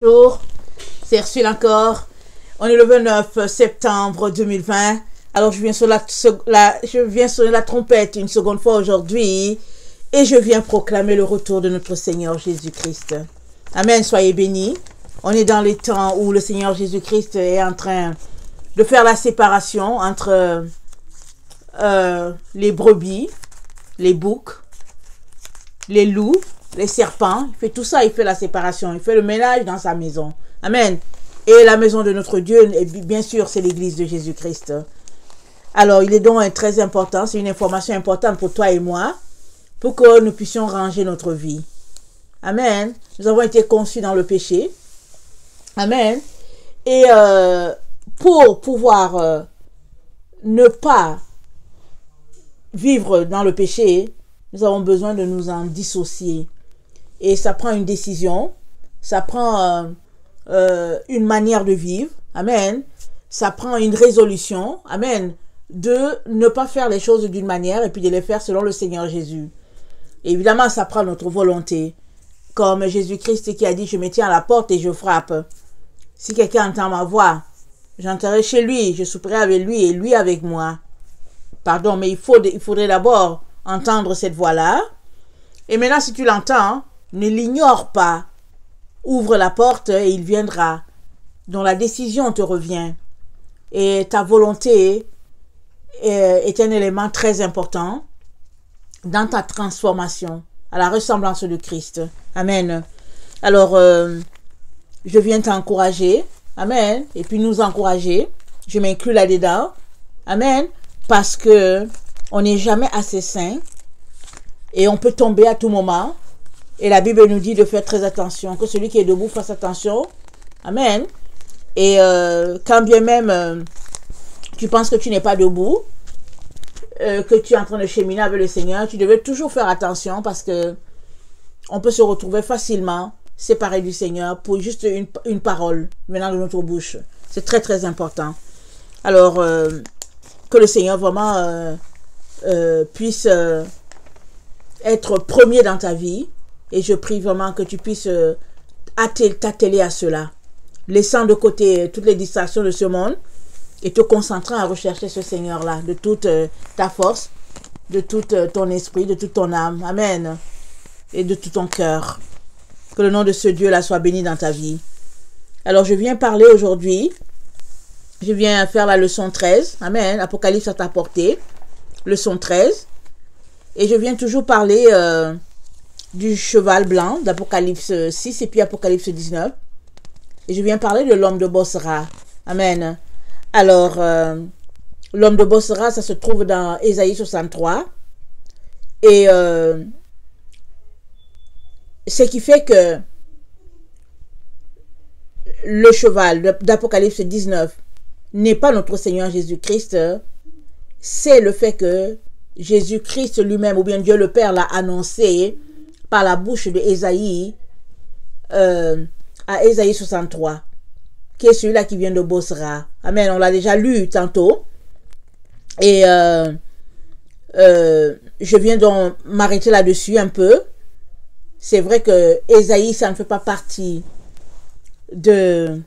Bonjour, c'est Ursule encore. On est le 29 septembre 2020. Alors je viens sur la trompette une seconde fois aujourd'hui et je viens proclamer le retour de notre Seigneur Jésus-Christ. Amen, soyez bénis. On est dans les temps où le Seigneur Jésus-Christ est en train de faire la séparation entre les brebis, les boucs, les loups, les serpents. Il fait tout ça, il fait la séparation, il fait le ménage dans sa maison. Amen. Et la maison de notre Dieu, bien sûr, c'est l'église de Jésus-Christ. Alors, il est donc très important, c'est une information importante pour toi et moi, pour que nous puissions ranger notre vie. Amen. Nous avons été conçus dans le péché. Amen. Et pour pouvoir ne pas vivre dans le péché, nous avons besoin de nous en dissocier. Et ça prend une décision, ça prend une manière de vivre, amen. Ça prend une résolution, amen, de ne pas faire les choses d'une manière et puis de les faire selon le Seigneur Jésus. Et évidemment, ça prend notre volonté. Comme Jésus-Christ qui a dit, je me tiens à la porte et je frappe. Si quelqu'un entend ma voix, j'entrerai chez lui, je souperai avec lui et lui avec moi. Pardon, mais il faudrait d'abord entendre cette voix-là. Et maintenant, si tu l'entends, ne l'ignore pas. Ouvre la porte et il viendra. Donc la décision te revient. Et ta volonté est un élément très important dans ta transformation à la ressemblance de Christ. Amen. Alors, je viens t'encourager. Amen. Et puis nous encourager. Je m'inclus là-dedans. Amen. Parce que on n'est jamais assez saint. Et on peut tomber à tout moment. Et la Bible nous dit de faire très attention. Que celui qui est debout fasse attention. Amen. Et quand bien même tu penses que tu n'es pas debout, que tu es en train de cheminer avec le Seigneur, tu devais toujours faire attention parce que on peut se retrouver facilement séparé du Seigneur pour juste une parole venant de notre bouche. C'est très très important. Alors, que le Seigneur vraiment puisse être premier dans ta vie. Et je prie vraiment que tu puisses t'atteler à cela. Laissant de côté toutes les distractions de ce monde et te concentrant à rechercher ce Seigneur-là de toute ta force, de tout ton esprit, de toute ton âme. Amen. Et de tout ton cœur. Que le nom de ce Dieu-là soit béni dans ta vie. Alors je viens parler aujourd'hui. Je viens faire la leçon 13. Amen. Apocalypse à ta portée. Leçon 13. Et je viens toujours parler du cheval blanc d'Apocalypse 6 et puis Apocalypse 19. Et je viens parler de l'homme de Bosra. Amen. Alors, l'homme de Bosra, ça se trouve dans Ésaïe 63. Et ce qui fait que le cheval d'Apocalypse 19 n'est pas notre Seigneur Jésus-Christ, c'est le fait que Jésus-Christ lui-même, ou bien Dieu le Père, l'a annoncé par la bouche de Ésaïe à Ésaïe 63, qui est celui-là qui vient de Bosra. Amen, on l'a déjà lu tantôt. Et je viens donc m'arrêter là-dessus un peu. C'est vrai que Ésaïe, ça ne fait pas partie de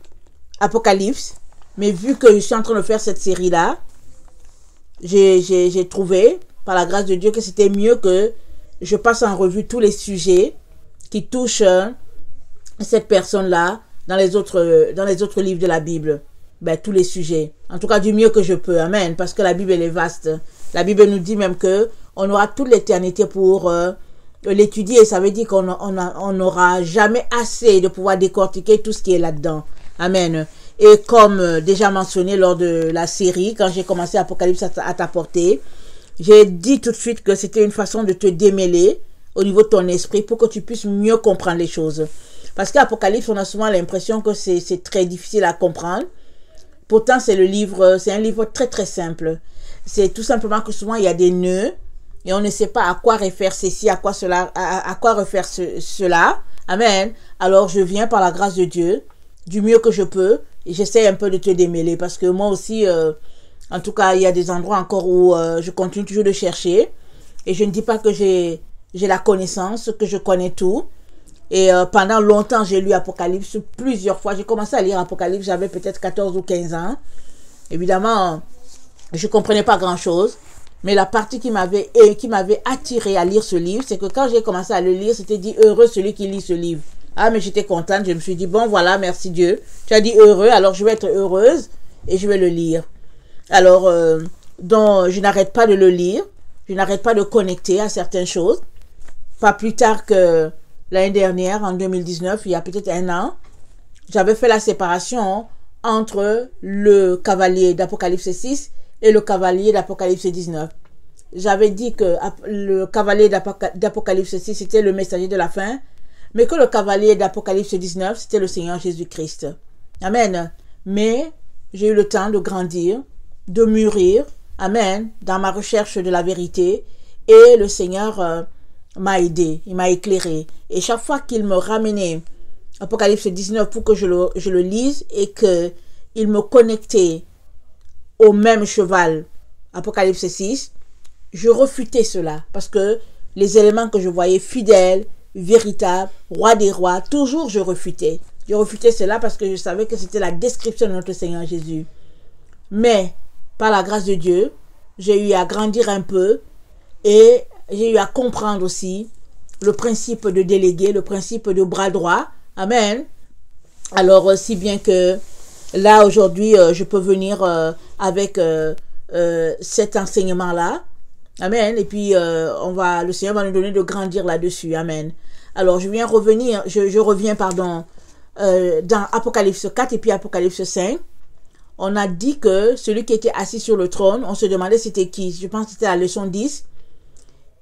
Apocalypse, mais vu que je suis en train de faire cette série-là, j'ai trouvé, par la grâce de Dieu, que c'était mieux que je passe en revue tous les sujets qui touchent cette personne-là dans les autres livres de la Bible. Ben, tous les sujets. En tout cas, du mieux que je peux. Amen. Parce que la Bible, elle est vaste. La Bible nous dit même que on aura toute l'éternité pour l'étudier. Ça veut dire qu'on n'aura jamais assez de pouvoir décortiquer tout ce qui est là-dedans. Amen. Et comme déjà mentionné lors de la série, quand j'ai commencé Apocalypse à ta portée, j'ai dit tout de suite que c'était une façon de te démêler au niveau de ton esprit pour que tu puisses mieux comprendre les choses. Parce qu'Apocalypse, on a souvent l'impression que c'est très difficile à comprendre. Pourtant, c'est un livre très très simple. C'est tout simplement que souvent il y a des nœuds et on ne sait pas à quoi refaire ceci, à quoi refaire cela. Amen. Alors je viens par la grâce de Dieu, du mieux que je peux, et j'essaie un peu de te démêler parce que moi aussi, en tout cas, il y a des endroits encore où je continue toujours de chercher et je ne dis pas que j'ai la connaissance, que je connais tout. Et pendant longtemps, j'ai lu Apocalypse plusieurs fois. J'ai commencé à lire Apocalypse, j'avais peut-être 14 ou 15 ans. Évidemment, je ne comprenais pas grand-chose. Mais la partie qui m'avait attiré à lire ce livre, c'est que quand j'ai commencé à le lire, c'était dit « Heureux celui qui lit ce livre ». Ah, mais j'étais contente. Je me suis dit « Bon, voilà, merci Dieu. Tu as dit heureux, alors je vais être heureuse et je vais le lire ». Alors, donc, je n'arrête pas de le lire. Je n'arrête pas de connecter à certaines choses. Pas plus tard que l'année dernière, en 2019, il y a peut-être un an, j'avais fait la séparation entre le cavalier d'Apocalypse 6 et le cavalier d'Apocalypse 19. J'avais dit que le cavalier d'Apocalypse 6, c'était le messager de la fin, mais que le cavalier d'Apocalypse 19, c'était le Seigneur Jésus-Christ. Amen. Mais j'ai eu le temps de grandir, de mûrir, amen, dans ma recherche de la vérité, et le Seigneur m'a aidé, il m'a éclairé. Et chaque fois qu'il me ramenait Apocalypse 19 pour que je le lise et qu'il me connectait au même cheval, Apocalypse 6, je refutais cela parce que les éléments que je voyais fidèles, véritables, roi des rois, toujours je refutais. Je refutais cela parce que je savais que c'était la description de notre Seigneur Jésus. Mais, par la grâce de Dieu, j'ai eu à grandir un peu et j'ai eu à comprendre aussi le principe de délégué, le principe de bras droit. Amen. Alors, si bien que là, aujourd'hui, je peux venir avec cet enseignement-là. Amen. Et puis, le Seigneur va nous donner de grandir là-dessus. Amen. Alors, je reviens, dans Apocalypse 4 et puis Apocalypse 5. On a dit que celui qui était assis sur le trône, on se demandait c'était qui. Je pense que c'était la leçon 10.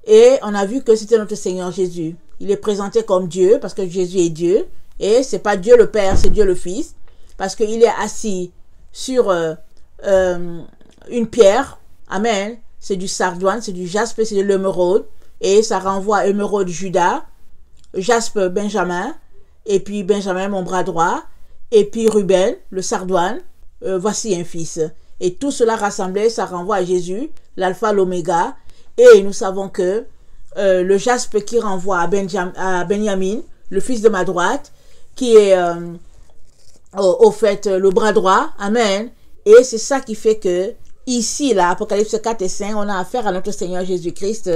Et on a vu que c'était notre Seigneur Jésus. Il est présenté comme Dieu parce que Jésus est Dieu. Et c'est pas Dieu le Père, c'est Dieu le Fils. Parce qu'il est assis sur une pierre. Amen. C'est du sardoine, c'est du jaspe, c'est de l'émeraude. Et ça renvoie à émeraude Judas, jaspe Benjamin, et puis Benjamin mon bras droit, et puis Ruben, le sardoine, voici un fils. Et tout cela rassemblé, ça renvoie à Jésus, l'alpha, l'oméga. Et nous savons que le jaspe qui renvoie à Benjamin, le fils de ma droite, qui est au fait le bras droit. Amen. Et c'est ça qui fait que ici, là, Apocalypse 4 et 5, on a affaire à notre Seigneur Jésus-Christ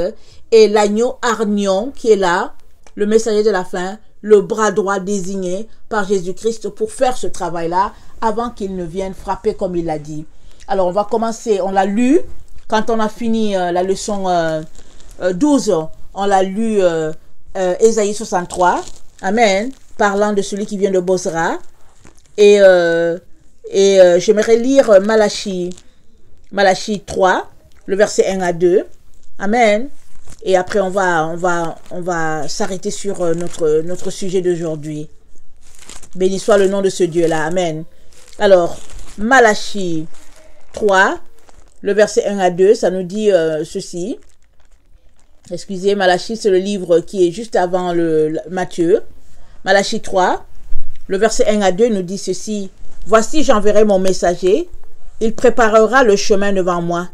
et l'agneau hargnon qui est là, le messager de la fin, le bras droit désigné par Jésus-Christ pour faire ce travail-là avant qu'il ne vienne frapper comme il l'a dit. Alors, on va commencer, on l'a lu, quand on a fini la leçon 12, on l'a lu Ésaïe 63, Amen, parlant de celui qui vient de Bozra. Et j'aimerais lire Malachie 3, le verset 1 à 2. Amen. Et après, on va s'arrêter sur notre sujet d'aujourd'hui. Béni soit le nom de ce Dieu-là. Amen. Alors, Malachie 3, le verset 1 à 2, ça nous dit ceci. Excusez, Malachie, c'est le livre qui est juste avant Matthieu. Malachie 3, le verset 1 à 2 nous dit ceci. Voici, j'enverrai mon messager. Il préparera le chemin devant moi.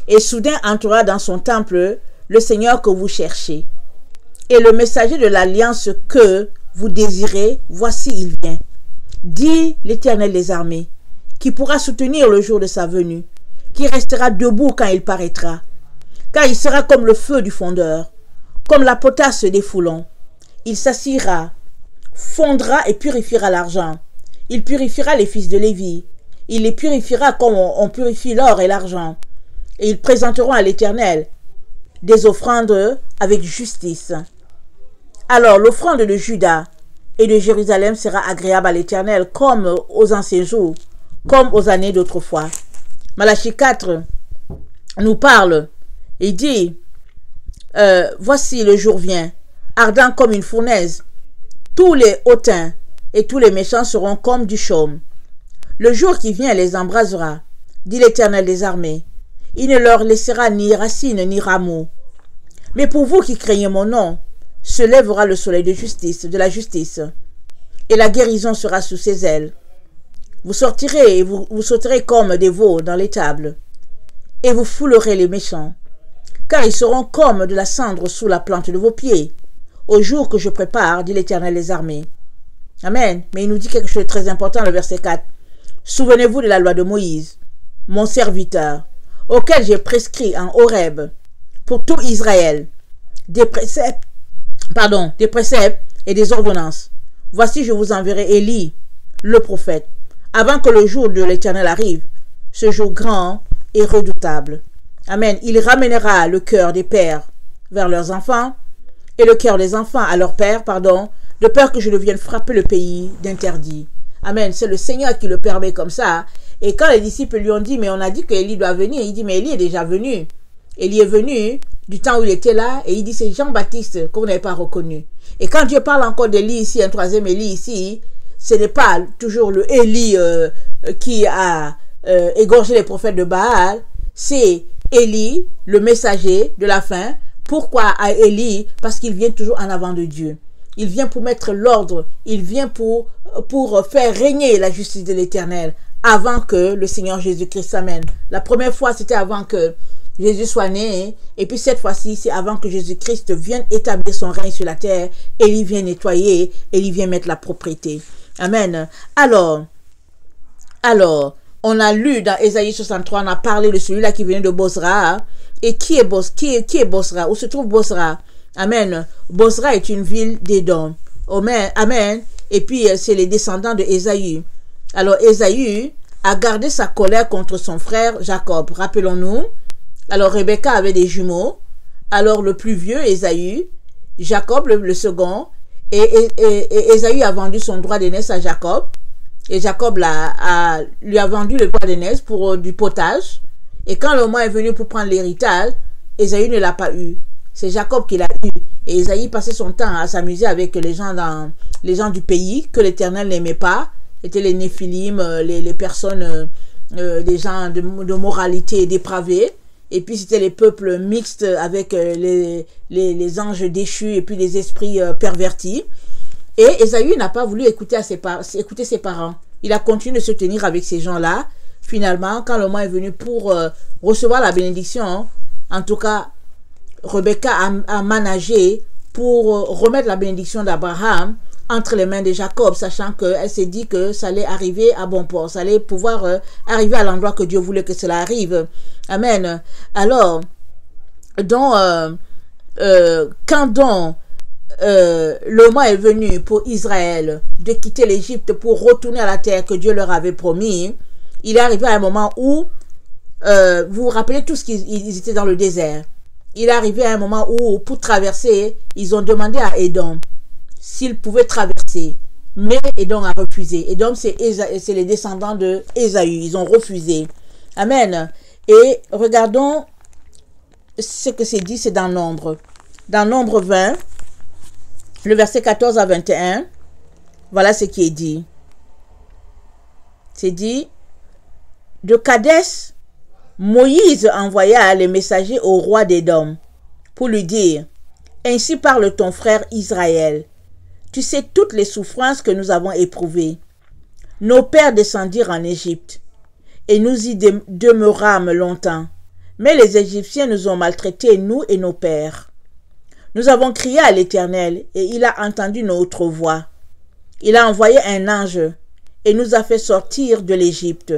Et soudain entrera dans son temple le Seigneur que vous cherchez. Et le messager de l'alliance que vous désirez, voici il vient. Dit l'Éternel des armées, qui pourra soutenir le jour de sa venue, qui restera debout quand il paraîtra. Car il sera comme le feu du fondeur, comme la potasse des foulons. Il s'assira, fondra et purifiera l'argent. Il purifiera les fils de Lévi. Il les purifiera comme on purifie l'or et l'argent. Et ils présenteront à l'Éternel des offrandes avec justice. Alors l'offrande de Juda et de Jérusalem sera agréable à l'Éternel comme aux anciens jours, comme aux années d'autrefois. Malachie 4 nous parle et dit, voici le jour vient, ardent comme une fournaise. Tous les hautains et tous les méchants seront comme du chaume. Le jour qui vient les embrasera, dit l'Éternel des armées. Il ne leur laissera ni racine ni rameau. Mais pour vous qui craignez mon nom, se lèvera le soleil de la justice, et la guérison sera sous ses ailes. Vous sortirez et vous sauterez comme des veaux dans l'étable, et vous foulerez les méchants, car ils seront comme de la cendre sous la plante de vos pieds. au jour que je prépare, dit l'Éternel des armées. Amen. Mais il nous dit quelque chose de très important, le verset 4. Souvenez-vous de la loi de Moïse, mon serviteur, auquel j'ai prescrit en Horeb pour tout Israël des préceptes et des ordonnances. Voici, je vous enverrai Élie, le prophète, avant que le jour de l'Éternel arrive, ce jour grand et redoutable. Amen. Il ramènera le cœur des pères vers leurs enfants et le cœur des enfants à leurs pères, de peur que je ne vienne frapper le pays d'interdit. Amen. C'est le Seigneur qui le permet comme ça. Et quand les disciples lui ont dit, mais on a dit qu'Élie doit venir, il dit, mais Élie est déjà venu. Élie est venu du temps où il était là, et il dit, c'est Jean-Baptiste que vous n'avez pas reconnu. Et quand Dieu parle encore d'Élie ici, un troisième Élie ici, ce n'est pas toujours le Élie qui a égorgé les prophètes de Baal, c'est Élie, le messager de la fin. Pourquoi à Élie? Parce qu'il vient toujours en avant de Dieu. Il vient pour mettre l'ordre, il vient pour faire régner la justice de l'Éternel avant que le Seigneur Jésus-Christ s'amène. La première fois, c'était avant que Jésus soit né, et puis cette fois-ci, c'est avant que Jésus-Christ vienne établir son règne sur la terre, et il vient nettoyer, et il vient mettre la propriété. Amen. Alors, on a lu dans Ésaïe 63, on a parlé de celui-là qui venait de Bosra. Et qui est Bosra? Où se trouve Bosra? Amen. Bosra est une ville d'Édom. Amen. Et puis, c'est les descendants de Ésaü. Alors, Ésaü a gardé sa colère contre son frère Jacob. Rappelons-nous. Alors, Rebecca avait des jumeaux. Alors, le plus vieux, Ésaü, Jacob, le second, et Ésaü a vendu son droit d'aînesse à Jacob. Et Jacob lui a vendu le droit d'aînesse pour du potage. Et quand le moment est venu pour prendre l'héritage, Ésaü ne l'a pas eu. C'est Jacob qui l'a eu. Et Ésaü passait son temps à s'amuser avec les gens du pays que l'Éternel n'aimait pas. C'était les Néphilim, les personnes, des gens de moralité dépravée. Et puis c'était les peuples mixtes avec les anges déchus et puis les esprits pervertis. Et Ésaü n'a pas voulu écouter ses parents. Il a continué de se tenir avec ces gens-là. Finalement, quand le moment est venu pour recevoir la bénédiction, en tout cas, Rebecca a managé pour remettre la bénédiction d'Abraham entre les mains de Jacob, sachant qu'elle s'est dit que ça allait arriver à bon port, ça allait pouvoir arriver à l'endroit que Dieu voulait que cela arrive. Amen. Alors, quand le moment est venu pour Israël de quitter l'Égypte pour retourner à la terre que Dieu leur avait promis, il est arrivé à un moment où, vous vous rappelez tous qu'ils étaient dans le désert. Il est arrivé à un moment où, pour traverser, ils ont demandé à Édom s'ils pouvaient traverser. Mais Édom a refusé. Édom, c'est les descendants de Ésaü. Ils ont refusé. Amen. Et regardons ce que c'est dit, c'est dans Nombre. Dans Nombre 20, le verset 14 à 21, voilà ce qui est dit. C'est dit, de Kadès, Moïse envoya les messagers au roi d'Édom pour lui dire, « Ainsi parle ton frère Israël. Tu sais toutes les souffrances que nous avons éprouvées. Nos pères descendirent en Égypte, et nous y demeurâmes longtemps. Mais les Égyptiens nous ont maltraités, nous et nos pères. Nous avons crié à l'Éternel, et il a entendu notre voix. Il a envoyé un ange, et nous a fait sortir de l'Égypte.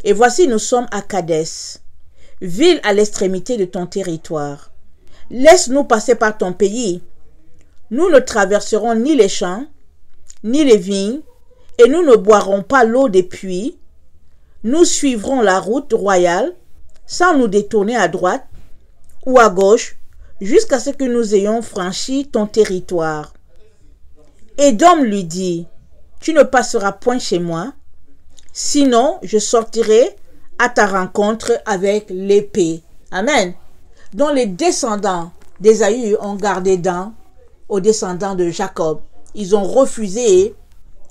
Et voici, nous sommes à Kadès, ville à l'extrémité de ton territoire. Laisse-nous passer par ton pays. Nous ne traverserons ni les champs, ni les vignes, et nous ne boirons pas l'eau des puits. Nous suivrons la route royale, sans nous détourner à droite ou à gauche, jusqu'à ce que nous ayons franchi ton territoire. » Édom lui dit, « Tu ne passeras point chez moi, sinon je sortirai à ta rencontre avec l'épée. » Amen. Donc les descendants d'Ésaü ont gardé dents aux descendants de Jacob. Ils ont refusé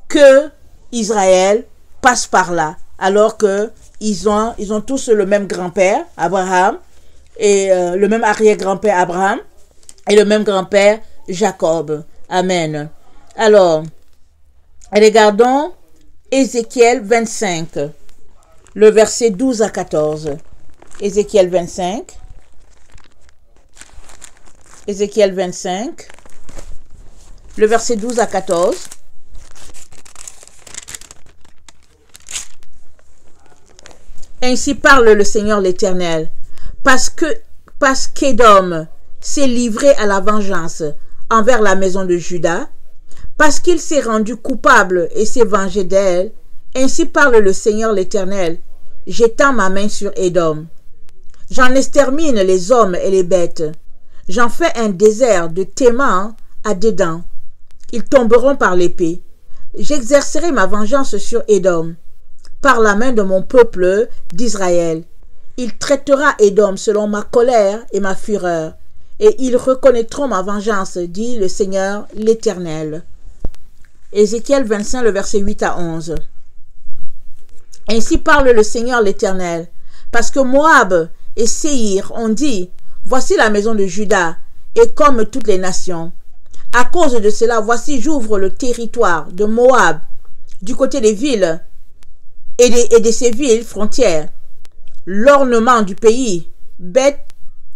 que Israël passe par là, alors que ils ont tous le même grand-père, Abraham, et le même arrière-grand-père Abraham, et le même grand-père Jacob. Amen. Alors, regardons Ézéchiel 25, le verset 12 à 14. Ézéchiel 25. Ézéchiel 25, le verset 12 à 14. Ainsi parle le Seigneur l'Éternel, parce qu'Édom s'est livré à la vengeance envers la maison de Juda, parce qu'il s'est rendu coupable et s'est vengé d'elle, ainsi parle le Seigneur l'Éternel, j'étends ma main sur Édom. J'en extermine les hommes et les bêtes. J'en fais un désert de Théman à Dédan. Ils tomberont par l'épée. J'exercerai ma vengeance sur Édom, par la main de mon peuple d'Israël. Il traitera Édom selon ma colère et ma fureur, et ils reconnaîtront ma vengeance, dit le Seigneur l'Éternel. Ézéchiel 25, le verset 8 à 11. Ainsi parle le Seigneur l'Éternel, parce que Moab et Séhir ont dit, voici la maison de Juda, et comme toutes les nations. À cause de cela, voici j'ouvre le territoire de Moab, du côté des villes et de ses villes frontières. L'ornement du pays, Beth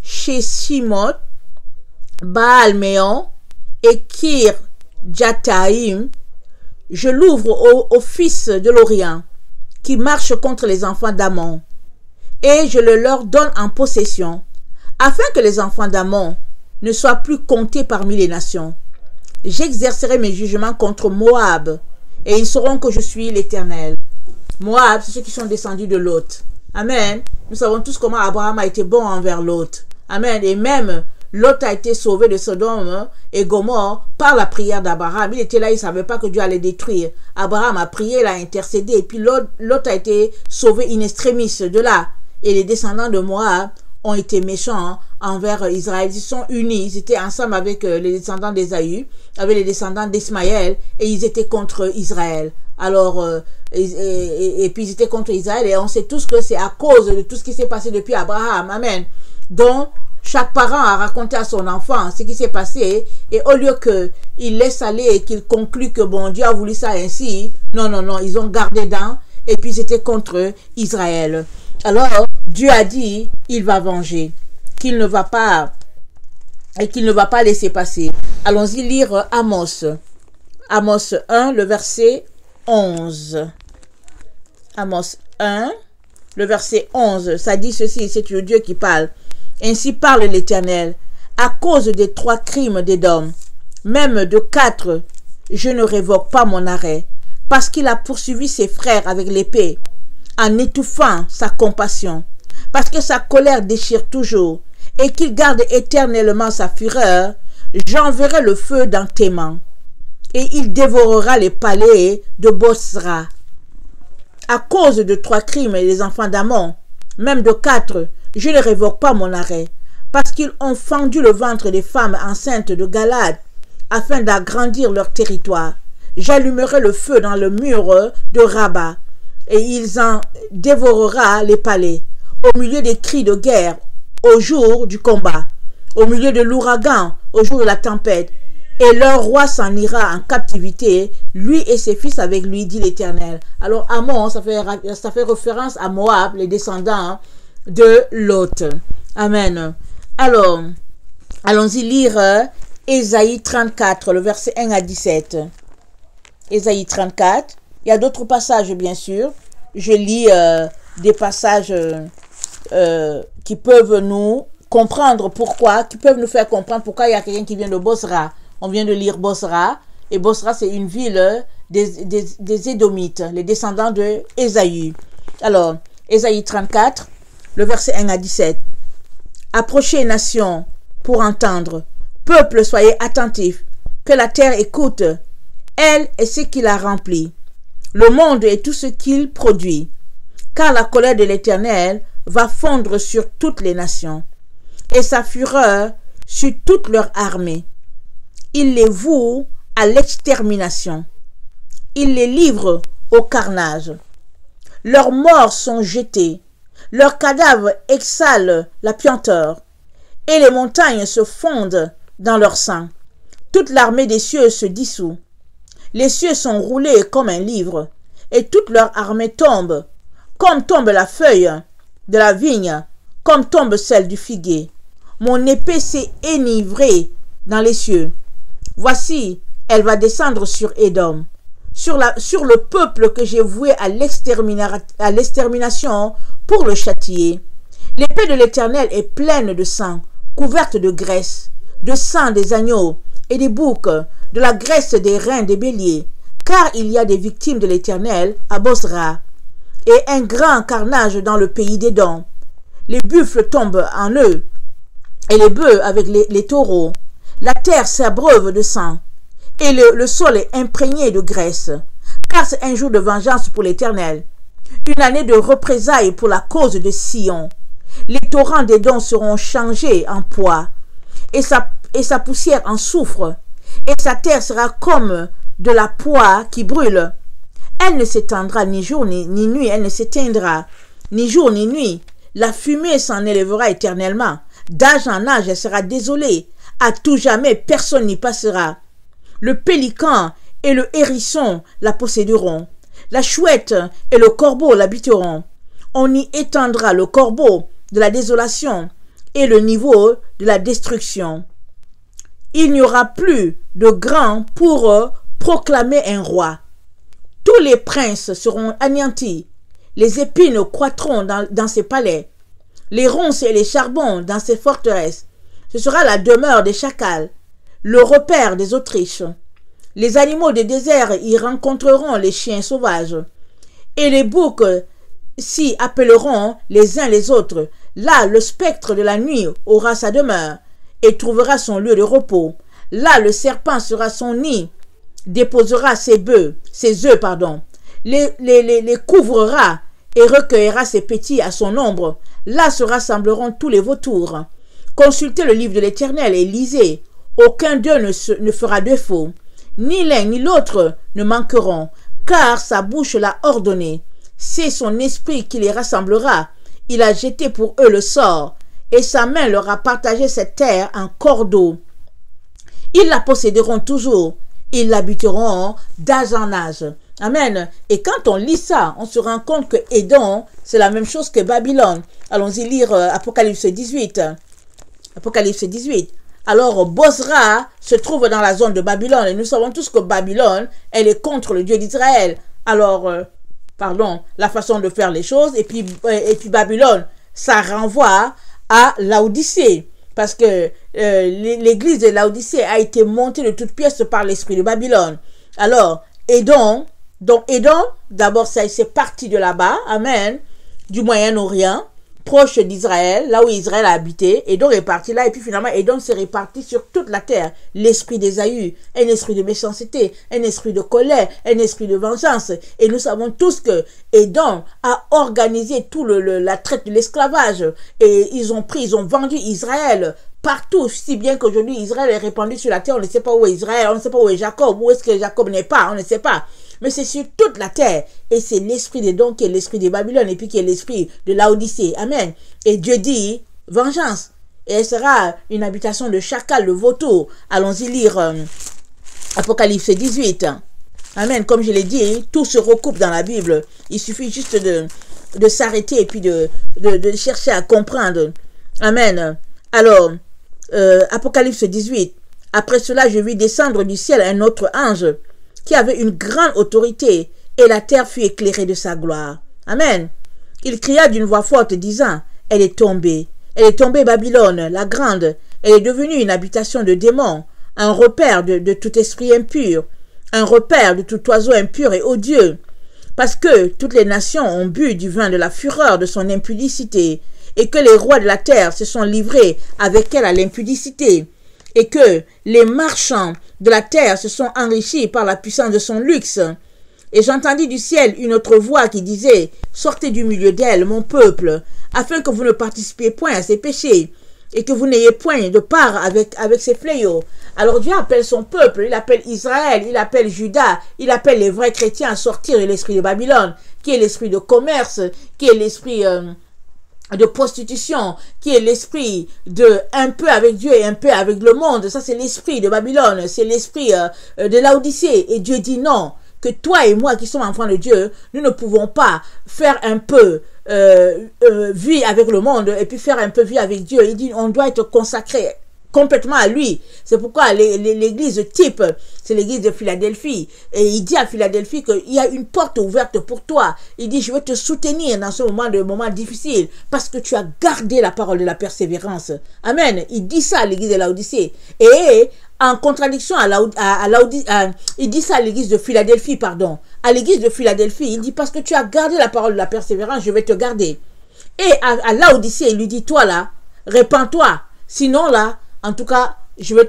Sheshimoth, Baal-Méon et Kir-Jataïm, je l'ouvre aux fils de l'Orient, qui marchent contre les enfants d'Ammon, et je le leur donne en possession, afin que les enfants d'Ammon ne soient plus comptés parmi les nations. J'exercerai mes jugements contre Moab, et ils sauront que je suis l'Éternel. Moab, c'est ceux qui sont descendus de Lot. Amen. Nous savons tous comment Abraham a été bon envers Lot. Amen. Et même Lot a été sauvé de Sodome et Gomorrhe par la prière d'Abraham. Il était là, il ne savait pas que Dieu allait détruire. Abraham a prié, il a intercédé. Et puis Lot a été sauvé in extremis de là. Et les descendants de Moab ont été méchants envers Israël. Ils sont unis, ils étaient ensemble avec les descendants d'Ésaü, avec les descendants d'Ismaël, et ils étaient contre Israël. Alors, et puis ils étaient contre Israël, et on sait tous que c'est à cause de tout ce qui s'est passé depuis Abraham. Amen. Donc, chaque parent a raconté à son enfant ce qui s'est passé, et au lieu qu'il laisse aller et qu'il conclue que bon, Dieu a voulu ça ainsi, non, ils ont gardé dans, et puis c'était contre Israël. Alors, Dieu a dit, il va venger, qu'il ne va pas laisser passer. Allons-y lire Amos. Amos 1, le verset 11. Amos 1, le verset 11. Ça dit ceci, c'est le Dieu qui parle. Ainsi parle l'Éternel, à cause des 3 crimes d'Édom, même de 4, je ne révoque pas mon arrêt, parce qu'il a poursuivi ses frères avec l'épée, en étouffant sa compassion, parce que sa colère déchire toujours, et qu'il garde éternellement sa fureur, j'enverrai le feu dans Théman, et il dévorera les palais de Bosra. À cause de 3 crimes et des enfants d'Ammon, même de 4, je ne révoque pas mon arrêt, parce qu'ils ont fendu le ventre des femmes enceintes de Galad, afin d'agrandir leur territoire. J'allumerai le feu dans le mur de Rabat, et ils en dévorera les palais, au milieu des cris de guerre, au jour du combat, au milieu de l'ouragan, au jour de la tempête. Et leur roi s'en ira en captivité, lui et ses fils avec lui, dit l'Éternel. Alors Ammon, ça fait référence à Moab, les descendants de Lot. Amen. Alors, allons-y lire Ésaïe 34, le verset 1 à 17. Ésaïe 34. Il y a d'autres passages, bien sûr. Je lis des passages qui peuvent nous comprendre pourquoi, qui peuvent nous faire comprendre pourquoi il y a quelqu'un qui vient de Bosra. On vient de lire Bosra. Et Bosra, c'est une ville des Édomites, les descendants de Ésaü. Alors, Ésaïe 34, le verset 1 à 17. Approchez, nations, pour entendre. Peuple, soyez attentifs. Que la terre écoute. Elle est ce qui la remplit. Le monde et tout ce qu'il produit. Car la colère de l'Éternel va fondre sur toutes les nations, et sa fureur sur toute leur armée. Il les voue à l'extermination. Il les livre au carnage. Leurs morts sont jetés. Leurs cadavres exhalent la puanteur. Et les montagnes se fondent dans leur sang. Toute l'armée des cieux se dissout. Les cieux sont roulés comme un livre, et toute leur armée tombe, comme tombe la feuille de la vigne, comme tombe celle du figuier. Mon épée s'est enivrée dans les cieux. Voici, Elle va descendre sur Édom, sur le peuple que j'ai voué à l'extermination pour le châtier. L'épée de l'Éternel est pleine de sang, couverte de graisse, de sang des agneaux et des boucs, de la graisse des reins des béliers, car il y a des victimes de l'Éternel à Bosra, et un grand carnage dans le pays d'Édom. Les buffles tombent en eux, et les bœufs avec les taureaux. La terre s'abreuve de sang, et le sol est imprégné de graisse, car c'est un jour de vengeance pour l'Éternel, une année de représailles pour la cause de Sion. Les torrents d'Édom seront changés en poids, et sa poussière en soufre, et sa terre sera comme de la poix qui brûle. Elle ne s'étendra ni jour ni nuit, elle ne s'éteindra ni jour ni nuit. La fumée s'en élèvera éternellement. D'âge en âge, elle sera désolée. À tout jamais, personne n'y passera. Le pélican et le hérisson la posséderont. La chouette et le corbeau l'habiteront. On y étendra le corbeau de la désolation et le niveau de la destruction. Il n'y aura plus de grand pour proclamer un roi. Tous les princes seront anéantis. Les épines croîtront dans ses palais. Les ronces et les charbons dans ses forteresses. Ce sera la demeure des chacals, le repère des autruches. Les animaux des déserts y rencontreront les chiens sauvages. Et les boucs s'y appelleront les uns les autres. Là, le spectre de la nuit aura sa demeure et trouvera son lieu de repos. Là, le serpent sera son nid, déposera ses œufs, les couvrera et recueillera ses petits à son ombre. Là se rassembleront tous les vautours. Consultez le livre de l'Éternel et lisez. Aucun d'eux ne fera défaut. Ni l'un ni l'autre ne manqueront, car sa bouche l'a ordonné. C'est son esprit qui les rassemblera. Il a jeté pour eux le sort, et sa main leur a partagé cette terre en cordeau. Ils la posséderont toujours. Ils l'habiteront d'âge en âge. Amen. Et quand on lit ça, on se rend compte que Édom, c'est la même chose que Babylone. Allons-y lire Apocalypse 18. Apocalypse 18. Alors, Bosra se trouve dans la zone de Babylone. Et nous savons tous que Babylone, elle est contre le Dieu d'Israël. Alors, la façon de faire les choses. Et puis Babylone, ça renvoie à Laodicée. Parce que l'église de Laodicée a été montée de toutes pièces par l'esprit de Babylone. Alors, Édom, d'abord, c'est parti de là-bas, amen, du Moyen-Orient, proche d'Israël, là où Israël a habité. Édom est parti là, et puis finalement, Édom s'est réparti sur toute la terre. L'esprit d'Ésaü, un esprit de méchanceté, un esprit de colère, un esprit de vengeance. Et nous savons tous que Édom a organisé tout la traite de l'esclavage. Et ils ont vendu Israël partout, si bien qu'aujourd'hui, Israël est répandu sur la terre. On ne sait pas où est Israël, on ne sait pas où est Jacob, où est-ce que Jacob n'est pas, on ne sait pas. Mais c'est sur toute la terre. Et c'est l'esprit d'Édom qui est l'esprit de Babylone et puis qui est l'esprit de Laodicée. Amen. Et Dieu dit, vengeance. Et elle sera une habitation de chacal, de vautour. Allons-y lire Apocalypse 18. Amen. Comme je l'ai dit, tout se recoupe dans la Bible. Il suffit juste de s'arrêter et puis de chercher à comprendre. Amen. Alors, Apocalypse 18. Après cela, je vis descendre du ciel un autre ange qui avait une grande autorité, et la terre fut éclairée de sa gloire. Amen. Il cria d'une voix forte, disant, elle est tombée, Babylone, la grande, elle est devenue une habitation de démons, un repère de tout esprit impur, un repère de tout oiseau impur et odieux, parce que toutes les nations ont bu du vin de la fureur de son impudicité, et que les rois de la terre se sont livrés avec elle à l'impudicité, et que les marchands de la terre se sont enrichis par la puissance de son luxe. Et j'entendis du ciel une autre voix qui disait, sortez du milieu d'elle, mon peuple, afin que vous ne participiez point à ses péchés, et que vous n'ayez point de part avec ses fléaux. Alors Dieu appelle son peuple, il appelle Israël, il appelle Juda, il appelle les vrais chrétiens à sortir de l'esprit de Babylone, qui est l'esprit de commerce, qui est l'esprit de prostitution, qui est l'esprit de un peu avec Dieu et un peu avec le monde. Ça, c'est l'esprit de Babylone, c'est l'esprit de Laodicée. Et Dieu dit non, que toi et moi qui sommes enfants de Dieu, nous ne pouvons pas faire un peu vie avec le monde et puis faire un peu vie avec Dieu. Il dit on doit être consacré complètement à lui. C'est pourquoi l'église type, c'est l'église de Philadelphie. Et il dit à Philadelphie qu'il y a une porte ouverte pour toi. Il dit, je vais te soutenir dans ce moment difficile parce que tu as gardé la parole de la persévérance. Amen. Il dit ça à l'église de Laodicée. Et en contradiction il dit ça à l'église de Philadelphie, pardon. À l'église de Philadelphie, il dit, parce que tu as gardé la parole de la persévérance, je vais te garder. Et à Laodicée, il lui dit, toi là, répands-toi. Sinon là, en tout cas, je vais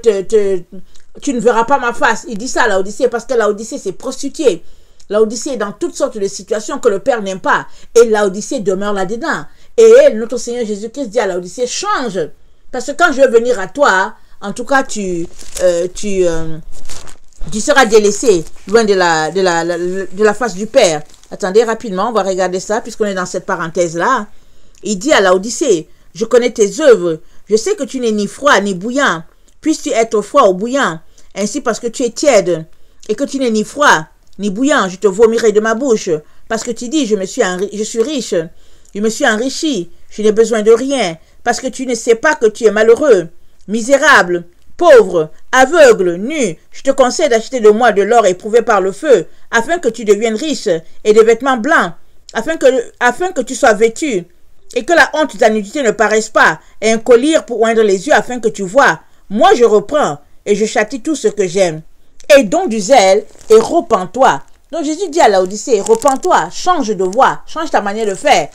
tu ne verras pas ma face. Il dit ça à Laodicée parce que Laodicée s'est prostituée. Laodicée est dans toutes sortes de situations que le Père n'aime pas. Et Laodicée demeure là-dedans. Et notre Seigneur Jésus-Christ dit à Laodicée, change. Parce que quand je vais venir à toi, en tout cas, tu seras délaissé loin de la face du Père. Attendez rapidement, on va regarder ça puisqu'on est dans cette parenthèse-là. Il dit à Laodicée, je connais tes œuvres, je sais que tu n'es ni froid ni bouillant. Puisses-tu être froid ou bouillant? Ainsi parce que tu es tiède et que tu n'es ni froid ni bouillant, je te vomirai de ma bouche. Parce que tu dis, je suis riche, je me suis enrichi, je n'ai besoin de rien. Parce que tu ne sais pas que tu es malheureux, misérable, pauvre, aveugle, nu. Je te conseille d'acheter de moi de l'or éprouvé par le feu, afin que tu deviennes riche, et des vêtements blancs, afin que tu sois vêtu, et que la honte de ta nudité ne paraisse pas, et un collier pour oindre les yeux, afin que tu vois. Moi je reprends, et je châtie tout ce que j'aime. Et donc du zèle, et repens-toi. Donc Jésus dit à Laodicée, repens-toi, change de voie, change ta manière de faire.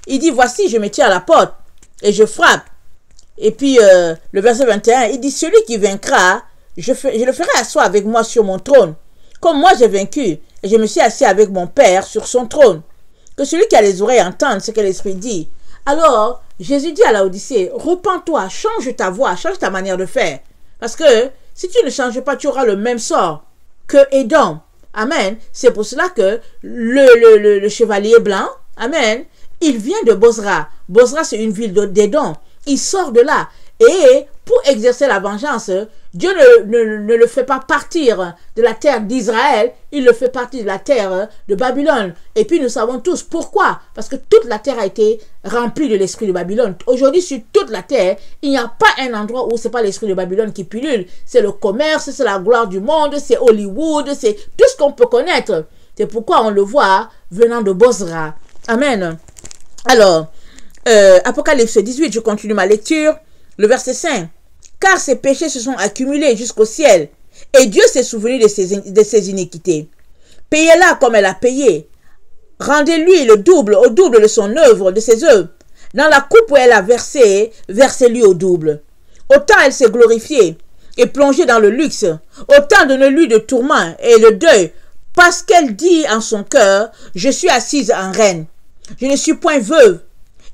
Il dit, voici, je me tiens à la porte, et je frappe. Et puis, le verset 21, il dit, celui qui vaincra, je le ferai asseoir avec moi sur mon trône. Comme moi j'ai vaincu, et je me suis assis avec mon Père sur son trône. Que celui qui a les oreilles entende ce que l'Esprit dit. Alors, Jésus dit à Laodicée, repens-toi, change ta voix, change ta manière de faire. Parce que si tu ne changes pas, tu auras le même sort que Édom. Amen. C'est pour cela que le chevalier blanc, amen, il vient de Bozra. Bozra, c'est une ville d'Édom. Il sort de là. Et pour exercer la vengeance, Dieu ne le fait pas partir de la terre d'Israël, il le fait partir de la terre de Babylone. Et puis nous savons tous pourquoi. Parce que toute la terre a été remplie de l'esprit de Babylone. Aujourd'hui, sur toute la terre, il n'y a pas un endroit où ce n'est pas l'esprit de Babylone qui pullule. C'est le commerce, c'est la gloire du monde, c'est Hollywood, c'est tout ce qu'on peut connaître. C'est pourquoi on le voit venant de Bozra. Amen. Alors, Apocalypse 18, je continue ma lecture. Le verset 5. Car ses péchés se sont accumulés jusqu'au ciel, et Dieu s'est souvenu de ses iniquités. Payez-la comme elle a payé. Rendez-lui au double de son œuvre, de ses œuvres. Dans la coupe où elle a versé, versez-lui au double. Autant elle s'est glorifiée et plongée dans le luxe, autant donnez-lui de tourments et de deuil, parce qu'elle dit en son cœur, je suis assise en reine. Je ne suis point veuve,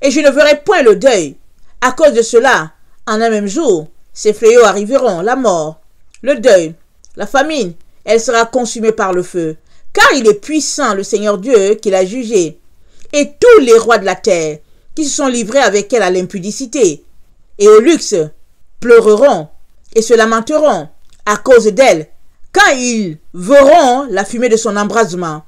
et je ne verrai point le deuil. À cause de cela, en un même jour, ces fléaux arriveront, la mort, le deuil, la famine, elle sera consumée par le feu. Car il est puissant, le Seigneur Dieu, qui l'a jugé. Et tous les rois de la terre, qui se sont livrés avec elle à l'impudicité et au luxe, pleureront et se lamenteront à cause d'elle, quand ils verront la fumée de son embrasement.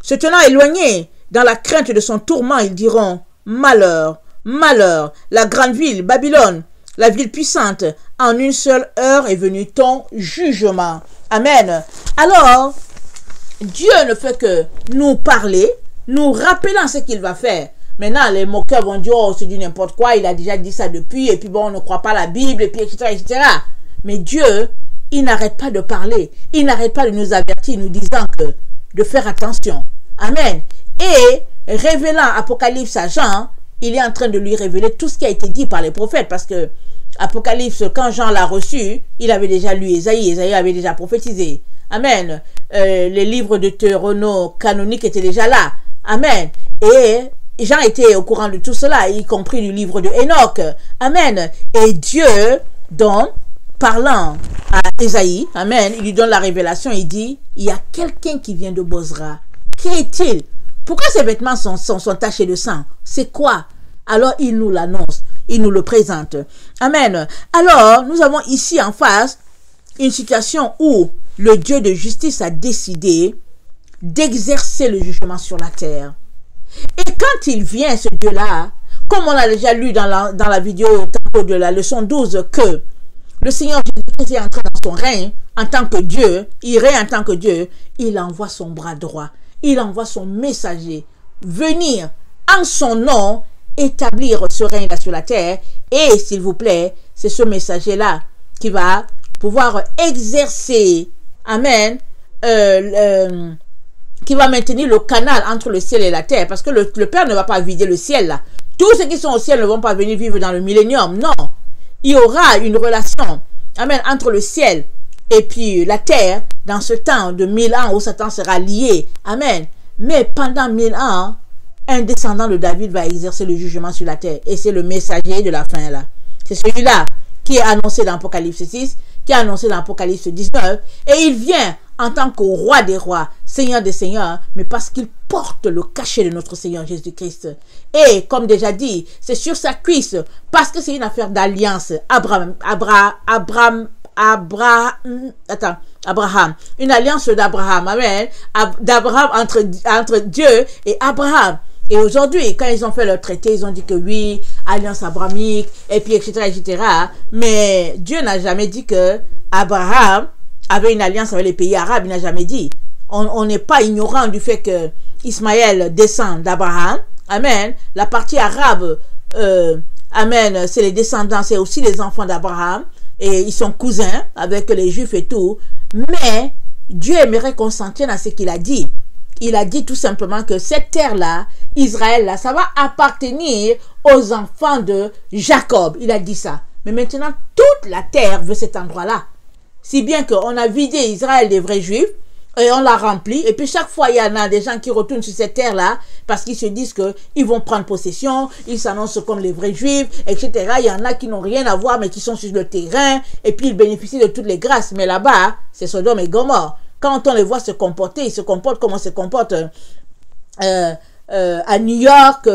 Se tenant éloignés, dans la crainte de son tourment, ils diront, malheur, malheur, la grande ville, Babylone, la ville puissante, en une seule heure est venu ton jugement. Amen. Alors, Dieu ne fait que nous parler, nous rappelant ce qu'il va faire. Maintenant, les moqueurs vont dire, oh, c'est du n'importe quoi, il a déjà dit ça depuis, et puis bon, on ne croit pas la Bible, et puis etc., etc. Mais Dieu, il n'arrête pas de parler, il n'arrête pas de nous avertir, nous disant de faire attention. Amen. Et révélant Apocalypse à Jean, il est en train de lui révéler tout ce qui a été dit par les prophètes, parce que Apocalypse, quand Jean l'a reçu, il avait déjà lu Ésaïe, Ésaïe avait déjà prophétisé. Amen. Les livres de Deutéronome canoniques étaient déjà là. Amen. Et Jean était au courant de tout cela, y compris du livre de Enoch. Amen. Et Dieu, donc, parlant à Ésaïe, amen, il lui donne la révélation, il dit, il y a quelqu'un qui vient de Bozra. Qui est-il? Pourquoi ses vêtements sont tachés de sang? C'est quoi? Alors il nous l'annonce, il nous le présente. Amen. Alors, nous avons ici en face une situation où le Dieu de justice a décidé d'exercer le jugement sur la terre. Et quand il vient, ce Dieu-là, comme on a déjà lu dans la vidéo de la leçon 12, que le Seigneur Jésus-Christ est entré dans son règne en tant que Dieu, il règne en tant que Dieu, il envoie son bras droit, il envoie son messager venir en son nom établir ce règne-là sur la terre. Et s'il vous plaît, c'est ce messager-là qui va pouvoir exercer, amen, qui va maintenir le canal entre le ciel et la terre, parce que le Père ne va pas vider le ciel là. Tous ceux qui sont au ciel ne vont pas venir vivre dans le millénium, non. Il y aura une relation, amen, entre le ciel et puis la terre dans ce temps de 1000 ans où Satan sera lié, amen. Mais pendant 1000 ans, un descendant de David va exercer le jugement sur la terre, et c'est le messager de la fin là. C'est celui-là qui est annoncé dans Apocalypse 6, qui est annoncé dans Apocalypse 19, et il vient en tant que roi des rois, Seigneur des seigneurs, mais parce qu'il porte le cachet de notre Seigneur Jésus-Christ. Et comme déjà dit, c'est sur sa cuisse, parce que c'est une affaire d'alliance. Abraham, une alliance d'Abraham, amen, d'Abraham entre Dieu et Abraham. Et aujourd'hui, quand ils ont fait leur traité, ils ont dit que oui, alliance abrahamique, et puis etc., etc. Mais Dieu n'a jamais dit que Abraham avait une alliance avec les pays arabes, il n'a jamais dit. On n'est pas ignorant du fait que Ismaël descend d'Abraham, amen. La partie arabe, amen, c'est les descendants, c'est aussi les enfants d'Abraham, et ils sont cousins avec les juifs et tout. Mais Dieu aimerait qu'on s'en tienne à ce qu'il a dit. Il a dit tout simplement que cette terre-là, Israël-là, ça va appartenir aux enfants de Jacob. Il a dit ça. Mais maintenant, toute la terre veut cet endroit-là. Si bien qu'on a vidé Israël des vrais juifs, et on l'a rempli, et puis chaque fois il y en a des gens qui retournent sur cette terre-là, parce qu'ils se disent qu'ils vont prendre possession, ils s'annoncent comme les vrais juifs, etc. Il y en a qui n'ont rien à voir, mais qui sont sur le terrain, et puis ils bénéficient de toutes les grâces. Mais là-bas, c'est Sodome et Gomorrhe. Quand on les voit se comporter, ils se comportent comme on se comporte à New York,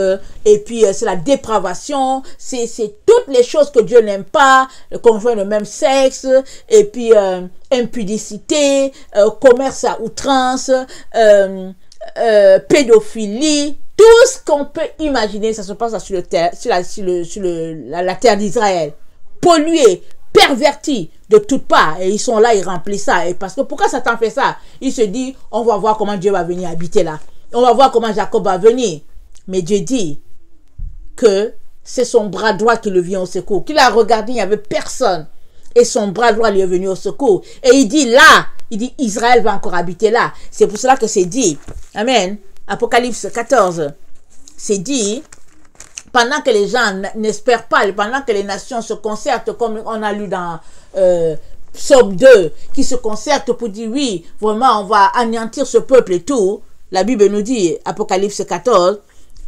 et puis c'est la dépravation, c'est toutes les choses que Dieu n'aime pas, le conjoint de même sexe, et puis impudicité, commerce à outrance, pédophilie, tout ce qu'on peut imaginer, ça se passe sur la terre d'Israël, polluée, perverti de toutes parts, et ils sont là, ils remplissent ça. Et parce que pourquoi Satan fait ça? Il se dit, on va voir comment Dieu va venir habiter là, on va voir comment Jacob va venir. Mais Dieu dit que c'est son bras droit qui le vient au secours, qu'il a regardé, il n'y avait personne, et son bras droit lui est venu au secours, et il dit là, il dit Israël va encore habiter là. C'est pour cela que c'est dit, amen, Apocalypse 14, c'est dit, pendant que les gens n'espèrent pas, pendant que les nations se concertent, comme on a lu dans Psaume 2, qui se concertent pour dire oui, vraiment on va anéantir ce peuple et tout, la Bible nous dit, Apocalypse 14,